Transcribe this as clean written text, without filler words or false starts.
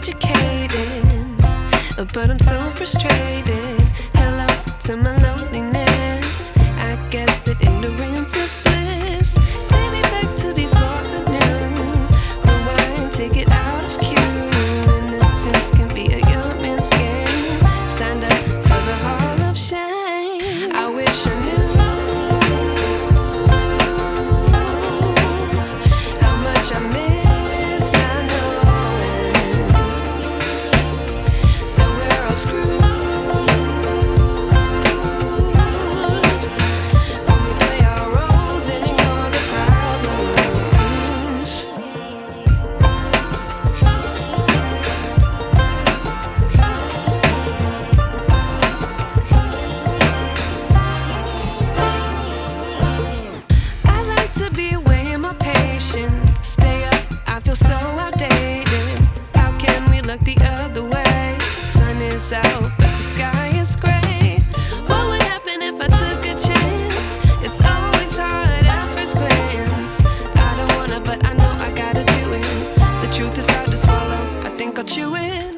educated, but I'm so frustrated. Hello to my loneliness. I guess that ignorance is bliss. Take me back to before the new. Rewind, take it out of cue. Innocence can be a young man's game. Signed up for the hall of shame. I wish I knew how much I miss not knowing that we're all screwed when we play our roles and ignore the problems. I like to be away in my patience. Stay up, I feel so outdated. How can we look the other way? Sun is out, but the sky is gray. What would happen if I took a chance? It's always hard at first glance. I don't wanna, but I know I gotta do it. The truth is hard to swallow, I think I'll chew it.